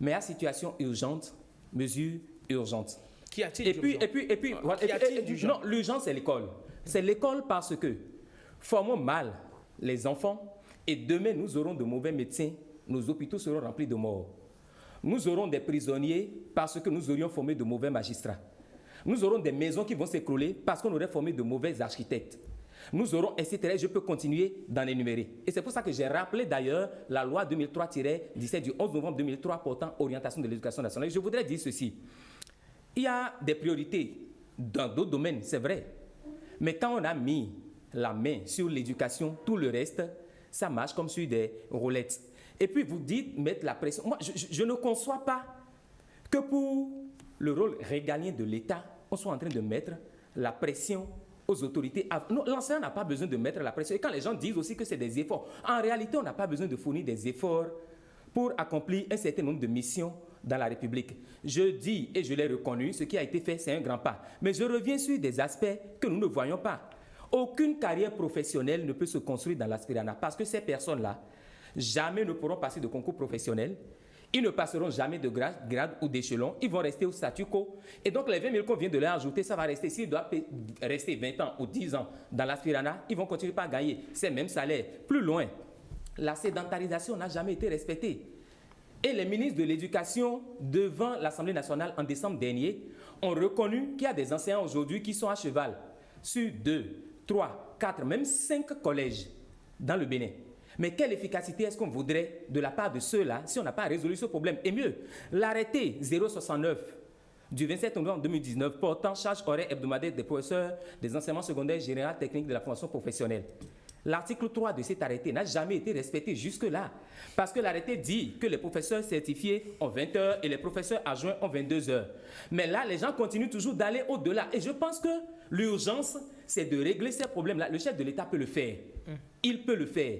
Mais à situation urgente, mesure urgente. Qu'y a-t-il d'urgent? Non, l'urgence, c'est l'école. C'est l'école parce que formons mal les enfants et demain, nous aurons de mauvais médecins, nos hôpitaux seront remplis de morts. Nous aurons des prisonniers parce que nous aurions formé de mauvais magistrats. Nous aurons des maisons qui vont s'écrouler parce qu'on aurait formé de mauvais architectes. Nous aurons, etc. Je peux continuer d'en énumérer. Et c'est pour ça que j'ai rappelé d'ailleurs la loi 2003-17 du 11 novembre 2003 portant orientation de l'éducation nationale. Je voudrais dire ceci. Il y a des priorités dans d'autres domaines, c'est vrai. Mais quand on a mis la main sur l'éducation, tout le reste, ça marche comme sur des roulettes. Et puis vous dites mettre la pression. Moi, je ne conçois pas que pour le rôle régalien de l'État, on soit en train de mettre la pression aux autorités. L'enseignant n'a pas besoin de mettre la pression. Et quand les gens disent aussi que c'est des efforts, en réalité, on n'a pas besoin de fournir des efforts pour accomplir un certain nombre de missions dans la République. Je dis, et je l'ai reconnu, ce qui a été fait, c'est un grand pas. Mais je reviens sur des aspects que nous ne voyons pas. Aucune carrière professionnelle ne peut se construire dans l'aspirana parce que ces personnes-là, jamais ne pourront passer de concours professionnel. Ils ne passeront jamais de grade ou d'échelon. Ils vont rester au statu quo. Et donc, les 20 000 qu'on vient de leur ajouter, ça va rester. S'ils doivent rester 20 ans ou 10 ans dans l'aspirana, ils vont continuer par gagner ces mêmes salaires. Plus loin, la sédentarisation n'a jamais été respectée. Et les ministres de l'Éducation, devant l'Assemblée nationale en décembre dernier, ont reconnu qu'il y a des enseignants aujourd'hui qui sont à cheval sur 2, 3, 4, même 5 collèges dans le Bénin. Mais quelle efficacité est-ce qu'on voudrait de la part de ceux-là si on n'a pas résolu ce problème? Et mieux, l'arrêté 069 du 27 novembre 2019 portant charge horaire hebdomadaire des professeurs des enseignements secondaires généraux techniques de la formation professionnelle. L'article 3 de cet arrêté n'a jamais été respecté jusque-là. Parce que l'arrêté dit que les professeurs certifiés ont 20 heures et les professeurs adjoints ont 22 heures. Mais là, les gens continuent toujours d'aller au-delà. Et je pense que l'urgence, c'est de régler ces problèmes-là. Le chef de l'État peut le faire. Il peut le faire.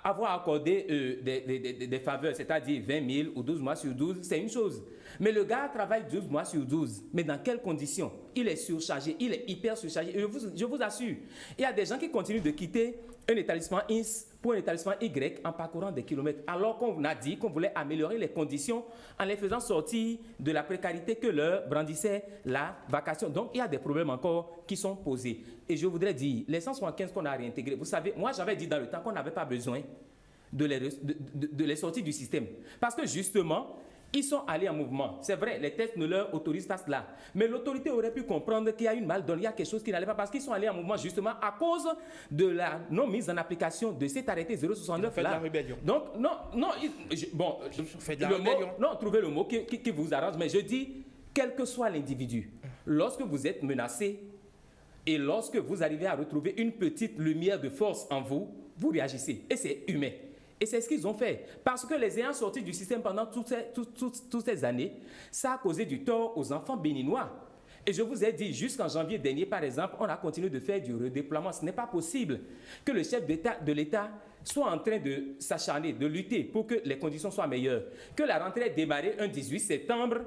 Avoir accordé des faveurs, c'est-à-dire 20 000 ou 12 mois sur 12, c'est une chose. Mais le gars travaille 12 mois sur 12. Mais dans quelles conditions? Il est surchargé, il est hyper surchargé. Et je vous assure, il y a des gens qui continuent de quitter un établissement X pour un établissement Y en parcourant des kilomètres, alors qu'on a dit qu'on voulait améliorer les conditions en les faisant sortir de la précarité que leur brandissait la vacation. Donc, il y a des problèmes encore qui sont posés. Et je voudrais dire, les 175 qu'on a réintégrés, vous savez, moi j'avais dit dans le temps qu'on n'avait pas besoin de les sortir du système. Parce que justement, ils sont allés en mouvement. C'est vrai, les tests ne leur autorisent pas cela. Mais l'autorité aurait pu comprendre qu'il y a une mal-donne, il y a quelque chose qui n'allait pas, parce qu'ils sont allés en mouvement justement à cause de la non-mise en application de cet arrêté 069 là. De la rébellion. Donc, trouvez le mot qui vous arrange, mais je dis, quel que soit l'individu, lorsque vous êtes menacé et lorsque vous arrivez à retrouver une petite lumière de force en vous, vous réagissez. Et c'est humain. Et c'est ce qu'ils ont fait. Parce que les ayant sortis du système pendant toutes ces années, ça a causé du tort aux enfants béninois. Et je vous ai dit, jusqu'en janvier dernier, par exemple, on a continué de faire du redéploiement. Ce n'est pas possible que le chef de l'État soit en train de s'acharner, de lutter pour que les conditions soient meilleures. Que la rentrée ait démarré un 18 septembre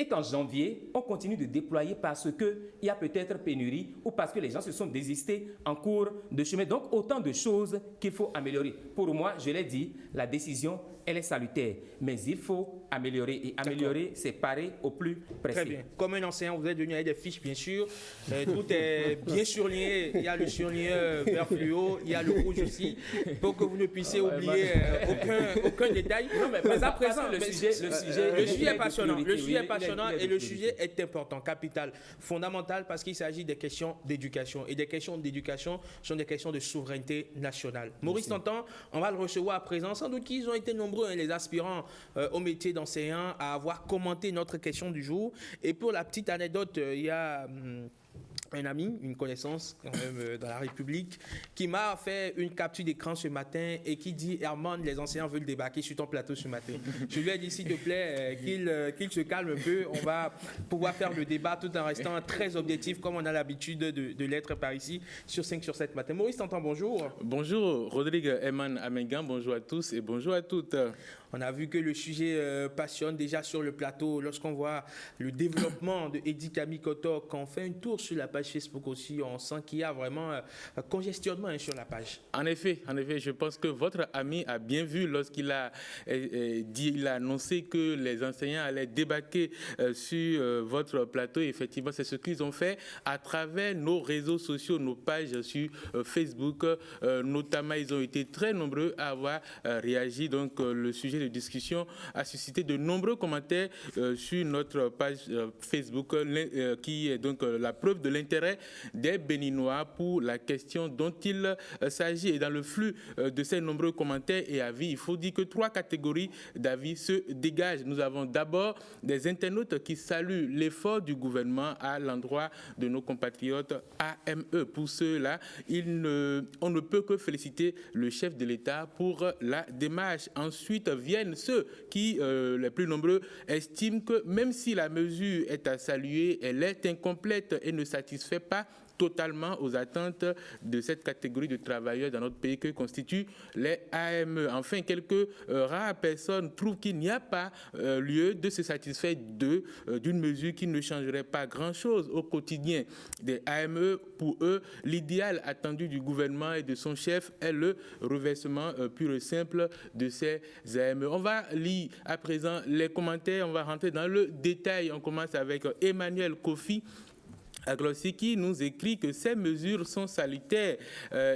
et qu'en janvier, on continue de déployer parce qu'il y a peut-être pénurie ou parce que les gens se sont désistés en cours de chemin. Donc, autant de choses qu'il faut améliorer. Pour moi, je l'ai dit, la décision, elle est salutaire. Mais il faut améliorer. Et améliorer, c'est parer au plus pressé. Très bien. Comme un enseignant, vous êtes devenu avec des fiches, bien sûr. Tout est bien surligné. Il y a le surligneur vert fluo, il y a le rouge aussi, pour que vous ne puissiez oublier aucun détail. Non, mais à présent, le sujet est passionnant. Le sujet est passionnant. Et le sujet est important, capital, fondamental, parce qu'il s'agit des questions d'éducation. Et des questions d'éducation sont des questions de souveraineté nationale. Maurice Tantan, on va le recevoir à présent. Sans doute qu'ils ont été nombreux, les aspirants au métier d'enseignant, à avoir commenté notre question du jour. Et pour la petite anecdote, il y a un ami, une connaissance quand même dans la République, qui m'a fait une capture d'écran ce matin et qui dit « Herman, les enseignants veulent débarquer sur ton plateau ce matin. » Je lui ai dit, s'il te plaît, qu'il se calme un peu. On va pouvoir faire le débat tout en restant très objectif, comme on a l'habitude de l'être par ici, sur 5 sur 7 matin. Maurice Tantan, bonjour. Bonjour, Rodrigue Herman Amengan, bonjour à tous et bonjour à toutes. On a vu que le sujet passionne déjà sur le plateau. Lorsqu'on voit le développement de Eddy Kamikoto, quand on fait un tour sur la page Facebook aussi, on sent qu'il y a vraiment un congestionnement sur la page. En effet, je pense que votre ami a bien vu lorsqu'il a annoncé que les enseignants allaient débarquer sur votre plateau. Et effectivement, c'est ce qu'ils ont fait à travers nos réseaux sociaux, nos pages sur Facebook. Notamment, ils ont été très nombreux à avoir réagi. Donc, le sujet de discussion a suscité de nombreux commentaires sur notre page Facebook, qui est donc la preuve de l'intérêt des Béninois pour la question dont il s'agit. Et dans le flux de ces nombreux commentaires et avis, il faut dire que 3 catégories d'avis se dégagent. Nous avons d'abord des internautes qui saluent l'effort du gouvernement à l'endroit de nos compatriotes AME. Pour ceux-là, on ne peut que féliciter le chef de l'État pour la démarche. Ensuite, viennent ceux qui, les plus nombreux, estiment que même si la mesure est à saluer, elle est incomplète et ne satisfait pas totalement aux attentes de cette catégorie de travailleurs dans notre pays que constituent les AME. Enfin, quelques rares personnes trouvent qu'il n'y a pas lieu de se satisfaire d'une mesure qui ne changerait pas grand-chose au quotidien des AME. Pour eux, l'idéal attendu du gouvernement et de son chef est le reversement pur et simple de ces AME. On va lire à présent les commentaires, on va rentrer dans le détail. On commence avec Emmanuel Kofi. Aglosiki nous écrit que ces mesures sont salutaires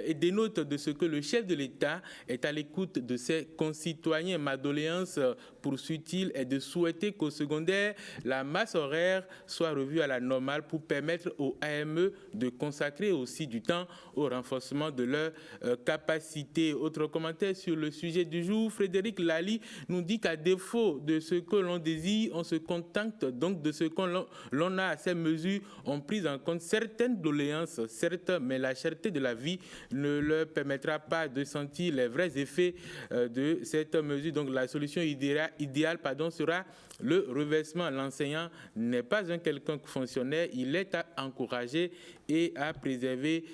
et dénotent de ce que le chef de l'État est à l'écoute de ses concitoyens. Ma doléance, poursuit-il, est de souhaiter qu'au secondaire, la masse horaire soit revue à la normale pour permettre aux AME de consacrer aussi du temps au renforcement de leur capacité. Autre commentaire sur le sujet du jour, Frédéric Lally nous dit qu'à défaut de ce que l'on désire, on se contente donc de ce qu'on l'on a. Ces mesures ont pris en compte certaines doléances, certes, mais la cherté de la vie ne leur permettra pas de sentir les vrais effets de cette mesure. Donc la solution idéale sera le reversement. L'enseignant n'est pas un quelconque fonctionnaire, il est à encourager et à préserver,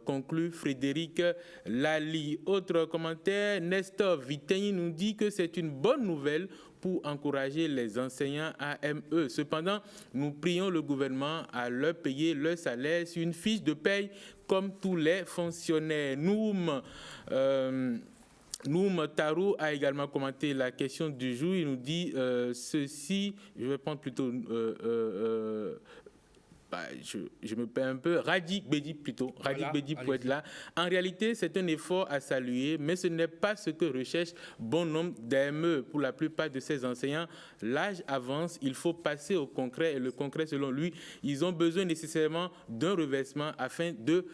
conclut Frédéric Lally. Autre commentaire, Nestor Vittegni nous dit que c'est une bonne nouvelle pour encourager les enseignants AME. Cependant, nous prions le gouvernement à leur payer leur salaire sur une fiche de paye comme tous les fonctionnaires. Noum Tarou a également commenté la question du jour. Il nous dit ceci, je vais prendre plutôt... je me perds un peu, Radik Bedi plutôt, Radik Bedi pour être là. En réalité, c'est un effort à saluer, mais ce n'est pas ce que recherche bon nombre d'AME. Pour la plupart de ces enseignants, l'âge avance, il faut passer au concret, et le concret, selon lui, ils ont besoin nécessairement d'un reversement afin de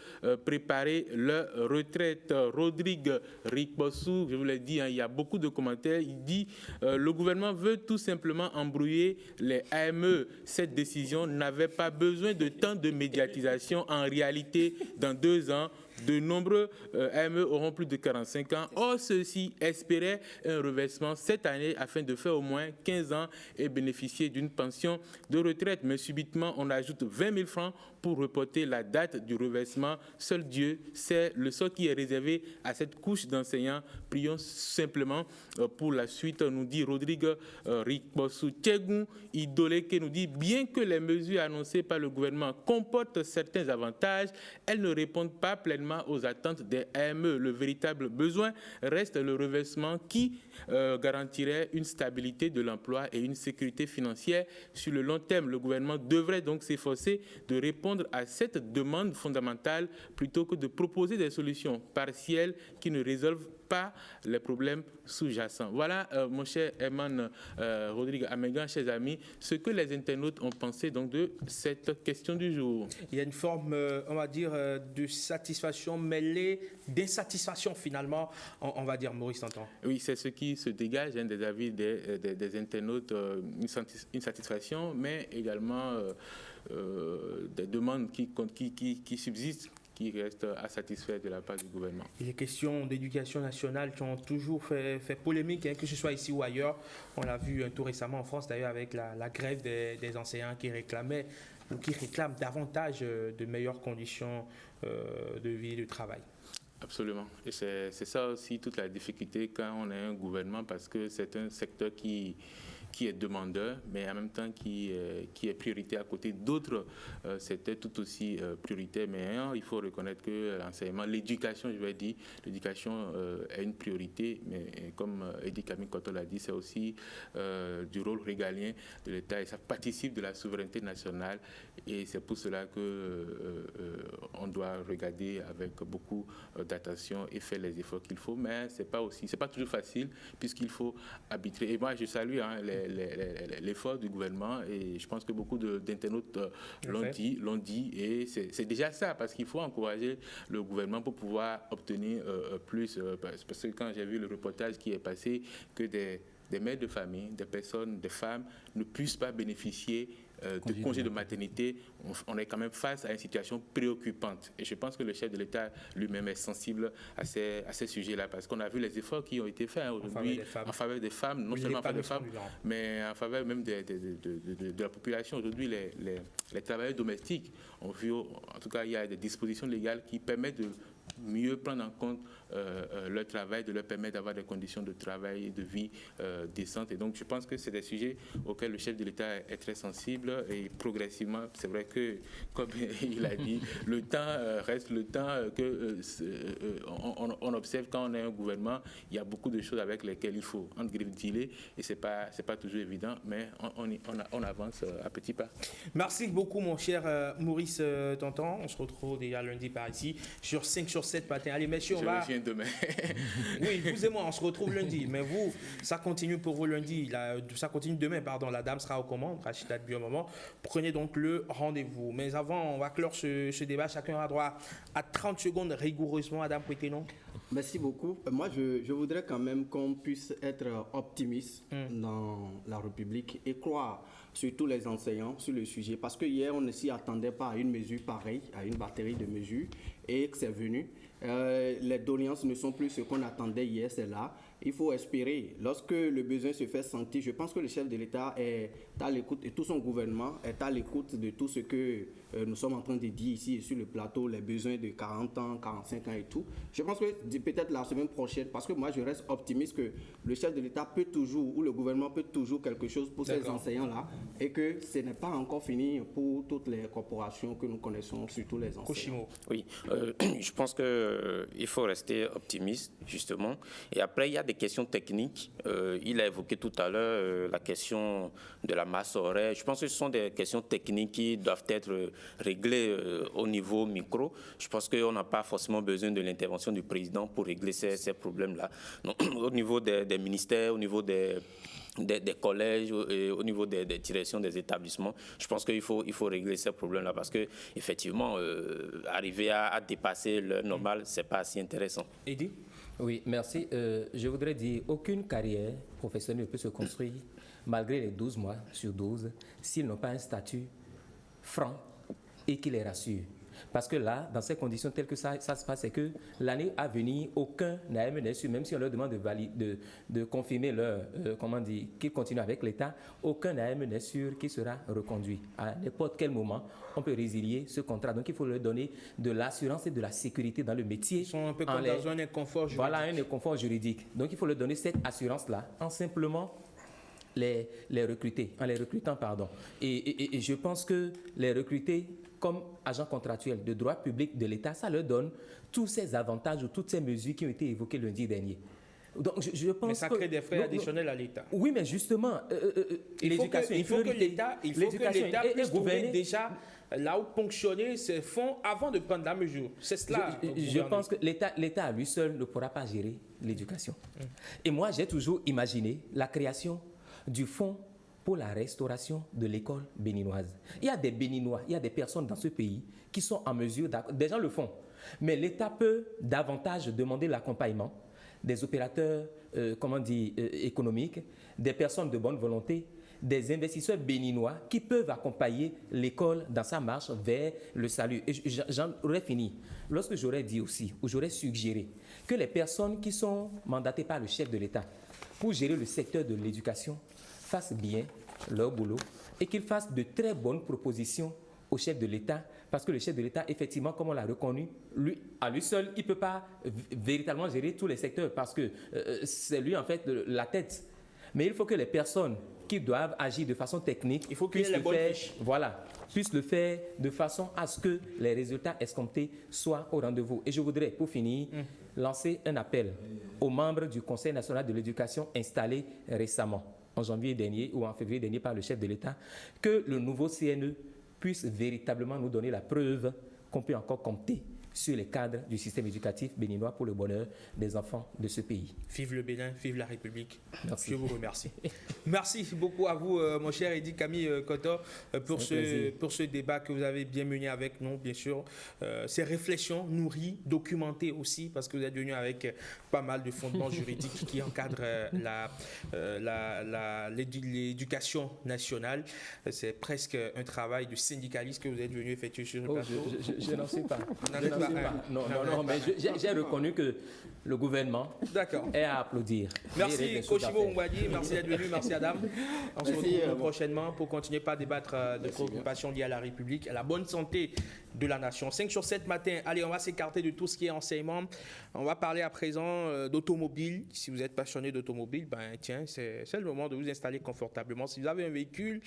préparer leur retraite. Rodrigue Rikbossou, je vous l'ai dit, il y a beaucoup de commentaires, il dit le gouvernement veut tout simplement embrouiller les AME. Cette décision n'avait pas besoin de temps de médiatisation. En réalité, dans 2 ans, de nombreux AME auront plus de 45 ans. Or, ceux-ci espéraient un reversement cette année afin de faire au moins 15 ans et bénéficier d'une pension de retraite. Mais subitement, on ajoute 20 000 francs pour reporter la date du reversement. Seul Dieu sait le sort qui est réservé à cette couche d'enseignants. Prions simplement pour la suite, nous dit Rodrigue Rikbossou. Tchegoun Idoleke nous dit, bien que les mesures annoncées par le gouvernement comportent certains avantages, elles ne répondent pas pleinement aux attentes des AME. Le véritable besoin reste le reversement qui garantirait une stabilité de l'emploi et une sécurité financière sur le long terme. Le gouvernement devrait donc s'efforcer de répondre à cette demande fondamentale plutôt que de proposer des solutions partielles qui ne résolvent pas les problèmes sous-jacents. Voilà, mon cher Herman Rodrigue Amégan, chers amis, ce que les internautes ont pensé donc de cette question du jour. Il y a une forme, on va dire, de satisfaction mêlée d'insatisfaction finalement, on va dire, Maurice Tantan. Oui, c'est ce qui se dégage des avis des internautes, une satisfaction, mais également des demandes qui subsistent, qui reste à satisfaire de la part du gouvernement. Les questions d'éducation nationale qui ont toujours fait polémique, hein, que ce soit ici ou ailleurs. On l'a vu tout récemment en France d'ailleurs avec la grève des enseignants qui réclamaient ou qui réclament davantage de meilleures conditions de vie et de travail. Absolument. Et c'est ça aussi toute la difficulté quand on a un gouvernement, parce que c'est un secteur qui est demandeur, mais en même temps qui est prioritaire à côté d'autres, c'était tout aussi prioritaire. Mais il faut reconnaître que l'enseignement, l'éducation, je vais dire, l'éducation est une priorité, mais comme Eddy Camille Cotton l'a dit, c'est aussi du rôle régalien de l'État et ça participe de la souveraineté nationale. Et c'est pour cela qu'on doit regarder avec beaucoup d'attention et faire les efforts qu'il faut. Mais c'est pas toujours facile puisqu'il faut arbitrer. Et moi, je salue l'effort du gouvernement et je pense que beaucoup d'internautes l'ont dit et c'est déjà ça, parce qu'il faut encourager le gouvernement pour pouvoir obtenir plus. Parce que quand j'ai vu le reportage qui est passé, que des mères de famille, des femmes ne puissent pas bénéficier de congés de maternité, on est quand même face à une situation préoccupante. Et je pense que le chef de l'État lui-même est sensible à ces sujets-là, parce qu'on a vu les efforts qui ont été faits aujourd'hui en faveur des femmes, non seulement en faveur des femmes, mais en faveur même de la population. Aujourd'hui, les travailleurs domestiques ont vu, en tout cas, il y a des dispositions légales qui permettent de mieux prendre en compte leur travail, de leur permettre d'avoir des conditions de travail et de vie décentes. Et donc, je pense que c'est des sujets auxquels le chef de l'État est très sensible et progressivement, c'est vrai que, comme il a dit, le temps reste le temps que on observe quand on est un gouvernement. Il y a beaucoup de choses avec lesquelles il faut, entre griffes, dealer et c'est pas toujours évident, mais on avance à petits pas. Merci beaucoup, mon cher Maurice Tonton. On se retrouve déjà lundi par ici sur 5 sur 7 matin. Allez, messieurs, on va... Je reviens demain. Oui, vous et moi, on se retrouve lundi. Mais vous, ça continue pour vous lundi. Ça continue demain, pardon. La dame sera aux commandes. Rachida depuis un moment. Prenez donc le rendez-vous. Mais avant, on va clore ce débat. Chacun aura droit à 30 secondes rigoureusement. Adam Poueténon. Merci beaucoup. Moi, je voudrais quand même qu'on puisse être optimiste dans la République et croire sur tous les enseignants sur le sujet. Parce que hier, on ne s'y attendait pas à une mesure pareille, à une batterie de mesures, et que c'est venu. Les doléances ne sont plus ce qu'on attendait hier, c'est là. Il faut espérer. Lorsque le besoin se fait sentir, je pense que le chef de l'État est à l'écoute et tout son gouvernement est à l'écoute de tout ce que nous sommes en train de dire ici sur le plateau, les besoins de 40 ans, 45 ans et tout. Je pense que peut-être la semaine prochaine, parce que moi je reste optimiste que le chef de l'État peut toujours, ou le gouvernement peut toujours quelque chose pour ces enseignants-là et que ce n'est pas encore fini pour toutes les corporations que nous connaissons, surtout les enseignants. Koshimo. Oui, je pense qu'il faut rester optimiste, justement. Et après, il y a des questions techniques. Il a évoqué tout à l'heure la question de la masse horaire. Je pense que ce sont des questions techniques qui doivent être réglées au niveau micro. Je pense qu'on n'a pas forcément besoin de l'intervention du président pour régler ces problèmes-là. Donc, au niveau des ministères, au niveau des collèges, et au niveau des directions des établissements, je pense qu'il faut régler ces problèmes-là parce que effectivement, arriver à dépasser le normal, c'est pas si intéressant. Eddy? Oui, merci. Je voudrais dire, aucune carrière professionnelle ne peut se construire malgré les 12 mois sur 12 s'ils n'ont pas un statut franc et qui les rassure. Parce que là, dans ces conditions telles que ça se passe, c'est que l'année à venir, aucun AME n'est sûr, même si on leur demande de confirmer qu'ils continuent avec l'État, aucun AME n'est sûr qu'il sera reconduit. À n'importe quel moment, on peut résilier ce contrat. Donc, il faut leur donner de l'assurance et de la sécurité dans le métier. Ils sont un peu comme dans un inconfort juridique. Voilà, un inconfort juridique. Donc, il faut leur donner cette assurance-là en simplement les recruter, en les recrutant, pardon. Et je pense que les recruter comme agents contractuels de droit public de l'État, ça leur donne tous ces avantages ou toutes ces mesures qui ont été évoquées lundi dernier. Donc, je pense mais ça crée des frais additionnels à l'État. Oui, mais justement, l'éducation il faut que l'État puisse trouver déjà là où ponctionner ses fonds avant de prendre la mesure. C'est cela. Je pense que l'État à lui seul ne pourra pas gérer l'éducation. Et moi, j'ai toujours imaginé la création du fonds pour la restauration de l'école béninoise. Il y a des Béninois, il y a des personnes dans ce pays qui sont en mesure, des gens le font, mais l'État peut davantage demander l'accompagnement des opérateurs économiques, des personnes de bonne volonté, des investisseurs béninois qui peuvent accompagner l'école dans sa marche vers le salut. Et j'en aurais fini. Lorsque j'aurais dit aussi, ou j'aurais suggéré que les personnes qui sont mandatées par le chef de l'État pour gérer le secteur de l'éducation fassent bien leur boulot et qu'ils fassent de très bonnes propositions au chef de l'État, parce que le chef de l'État, effectivement, comme on l'a reconnu, à lui seul, il ne peut pas véritablement gérer tous les secteurs, parce que c'est lui, en fait, la tête. Mais il faut que les personnes qui doivent agir de façon technique puissent le faire de façon à ce que les résultats escomptés soient au rendez-vous. Et je voudrais, pour finir, lancer un appel aux membres du Conseil national de l'éducation installé récemment, en janvier dernier ou en février dernier par le chef de l'État, que le nouveau CNE puisse véritablement nous donner la preuve qu'on peut encore compter sur les cadres du système éducatif béninois pour le bonheur des enfants de ce pays. Vive le Bénin, vive la République. Merci. Je vous remercie. Merci beaucoup à vous, mon cher Eddy Camille Koto, pour ce débat que vous avez bien mené avec nous, bien sûr. Ces réflexions nourries, documentées aussi, parce que vous êtes venu avec pas mal de fondements juridiques qui encadrent l'éducation nationale. C'est presque un travail de syndicaliste que vous êtes venu effectuer sur le plateau. Je n'en sais pas. Non, mais j'ai reconnu que le gouvernement est à applaudir. Merci Koshimo Ngwadi, merci d'être venu, merci Adam. On se retrouve prochainement pour continuer par débattre de préoccupations liées à la République, à la bonne santé de la nation. 5 sur 7 matin, allez, on va s'écarter de tout ce qui est enseignement. On va parler à présent d'automobile. Si vous êtes passionné d'automobile, ben tiens, c'est le moment de vous installer confortablement. Si vous avez un véhicule,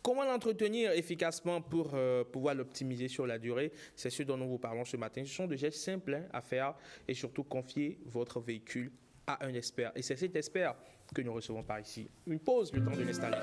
comment l'entretenir efficacement pour pouvoir l'optimiser sur la durée? C'est ce dont nous vous parlons ce matin. Ce sont des gestes simples à faire et surtout confier votre véhicule à un expert. Et c'est cet expert que nous recevons par ici. Une pause, le temps de l'installer.